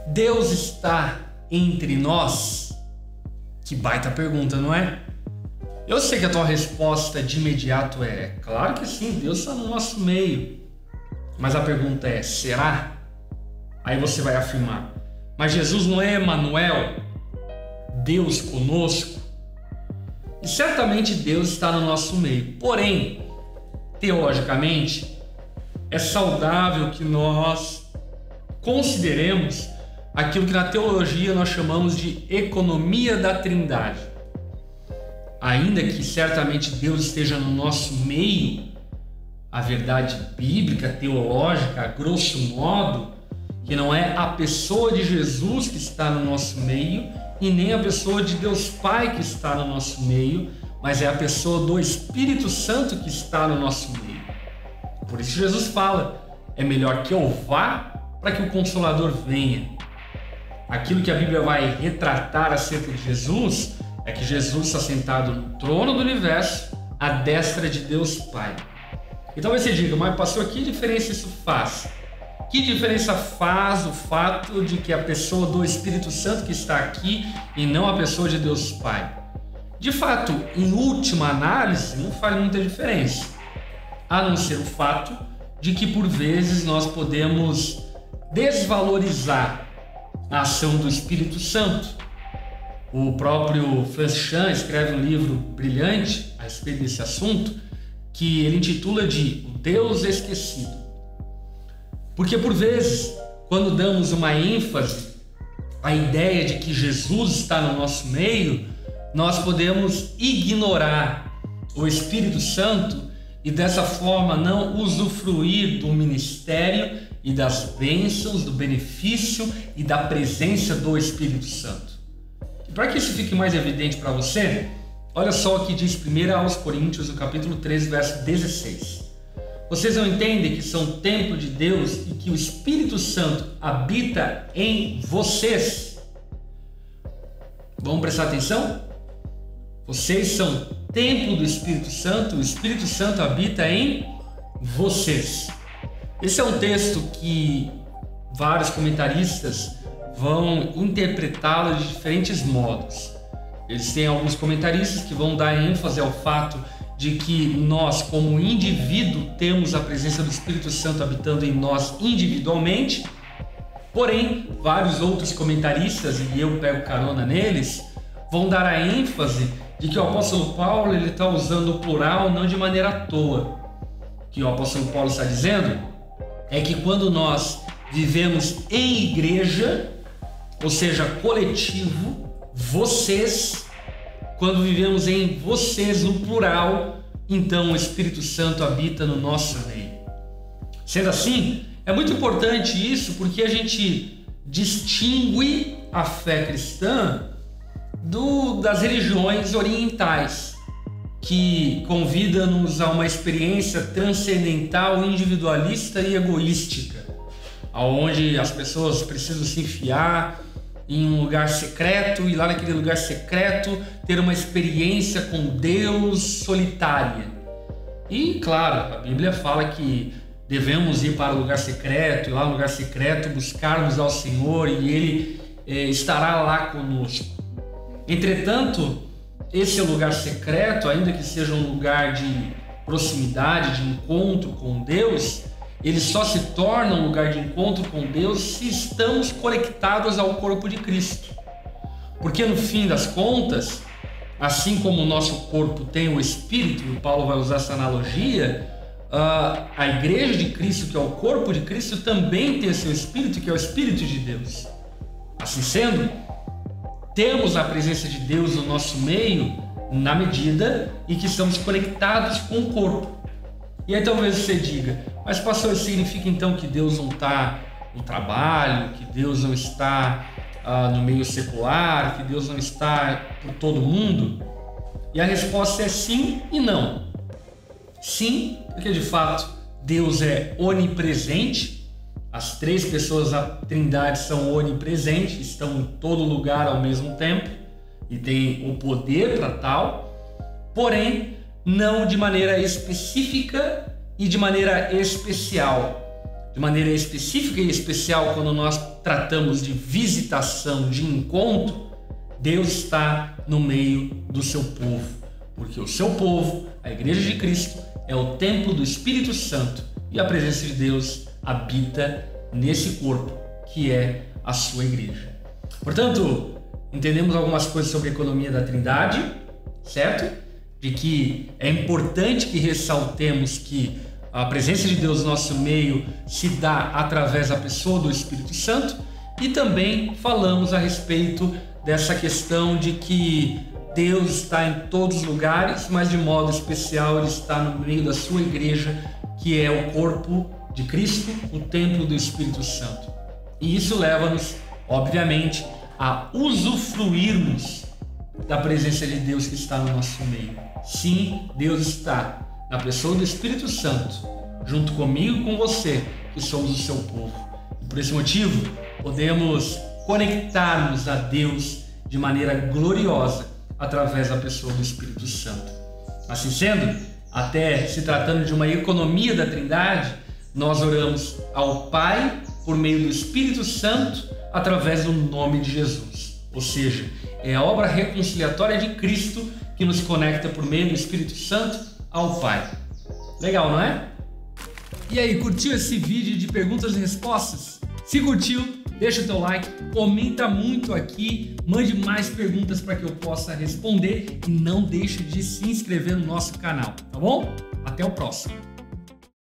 Deus está entre nós? Que baita pergunta, não é? Eu sei que a tua resposta de imediato é claro que sim, Deus está no nosso meio. Mas a pergunta é, será? Aí você vai afirmar, mas Jesus não é Emanuel? Deus conosco? E certamente Deus está no nosso meio. Porém, teologicamente, é saudável que nós consideremos aquilo que na teologia nós chamamos de economia da Trindade. Ainda que certamente Deus esteja no nosso meio, a verdade bíblica, teológica, a grosso modo, que não é a pessoa de Jesus que está no nosso meio e nem a pessoa de Deus Pai que está no nosso meio, mas é a pessoa do Espírito Santo que está no nosso meio. Por isso Jesus fala, é melhor que eu vá para que o Consolador venha. Aquilo que a Bíblia vai retratar acerca de Jesus é que Jesus está sentado no trono do universo, à destra de Deus Pai. E talvez você diga, mas pastor, que diferença isso faz? Que diferença faz o fato de que a pessoa do Espírito Santo que está aqui e não a pessoa de Deus Pai? De fato, em última análise, não faz muita diferença, a não ser o fato de que por vezes nós podemos desvalorizar a ação do Espírito Santo. O próprio Francis Chan escreve um livro brilhante a respeito desse assunto, que ele intitula de O Deus Esquecido. Porque por vezes, quando damos uma ênfase à ideia de que Jesus está no nosso meio, nós podemos ignorar o Espírito Santo e dessa forma não usufruir do ministério e das bênçãos, do benefício e da presença do Espírito Santo. E para que isso fique mais evidente para você, olha só o que diz 1 aos Coríntios, no capítulo 13, verso 16. Vocês não entendem que são templo de Deus e que o Espírito Santo habita em vocês? Vamos prestar atenção? Vocês são templo do Espírito Santo, o Espírito Santo habita em vocês. Esse é um texto que vários comentaristas vão interpretá-lo de diferentes modos. Eles têm alguns comentaristas que vão dar ênfase ao fato de que nós, como indivíduo, temos a presença do Espírito Santo habitando em nós individualmente. Porém, vários outros comentaristas, e eu pego carona neles, vão dar a ênfase de que o apóstolo Paulo está usando o plural não de maneira à toa. O que o apóstolo Paulo está dizendo é que quando nós vivemos em igreja, ou seja, coletivo, vocês, quando vivemos em vocês no plural, então o Espírito Santo habita no nosso meio. Sendo assim, é muito importante isso porque a gente distingue a fé cristã das religiões orientais, que convida-nos a uma experiência transcendental, individualista e egoística, onde as pessoas precisam se enfiar em um lugar secreto e lá naquele lugar secreto ter uma experiência com Deus solitária. E claro, a Bíblia fala que devemos ir para o lugar secreto e lá no lugar secreto buscarmos ao Senhor e Ele estará lá conosco. Entretanto, esse lugar secreto, ainda que seja um lugar de proximidade, de encontro com Deus, ele só se torna um lugar de encontro com Deus se estamos conectados ao corpo de Cristo. Porque no fim das contas, assim como o nosso corpo tem o Espírito, e Paulo vai usar essa analogia, a igreja de Cristo, que é o corpo de Cristo, também tem o seu Espírito, que é o Espírito de Deus. Assim sendo, temos a presença de Deus no nosso meio na medida em que estamos conectados com o corpo. E aí talvez você diga, mas pastor, isso significa então que Deus não está no trabalho, que Deus não está no meio secular, que Deus não está por todo mundo? E a resposta é sim e não. Sim, porque de fato Deus é onipresente. As três pessoas da Trindade são onipresentes, estão em todo lugar ao mesmo tempo e têm o poder para tal, porém não de maneira específica e de maneira especial. de maneira específica e especial quando nós tratamos de visitação, de encontro, Deus está no meio do seu povo, porque o seu povo, a Igreja de Cristo, é o templo do Espírito Santo e a presença de Deus habita nesse corpo que é a sua igreja. Portanto, entendemos algumas coisas sobre a economia da Trindade, certo? De que é importante que ressaltemos que a presença de Deus no nosso meio se dá através da pessoa do Espírito Santo, e também falamos a respeito dessa questão de que Deus está em todos os lugares, mas de modo especial Ele está no meio da sua igreja, que é o corpo de Cristo, o templo do Espírito Santo. E isso leva-nos, obviamente, a usufruirmos da presença de Deus que está no nosso meio. Sim, Deus está na pessoa do Espírito Santo, junto comigo e com você, que somos o seu povo. E por esse motivo, podemos conectar-nos a Deus de maneira gloriosa através da pessoa do Espírito Santo. Assim sendo, até se tratando de uma economia da Trindade, nós oramos ao Pai por meio do Espírito Santo através do nome de Jesus. Ou seja, é a obra reconciliatória de Cristo que nos conecta por meio do Espírito Santo ao Pai. Legal, não é? E aí, curtiu esse vídeo de perguntas e respostas? Se curtiu, deixa o teu like, comenta muito aqui, mande mais perguntas para que eu possa responder e não deixe de se inscrever no nosso canal, tá bom? Até o próximo!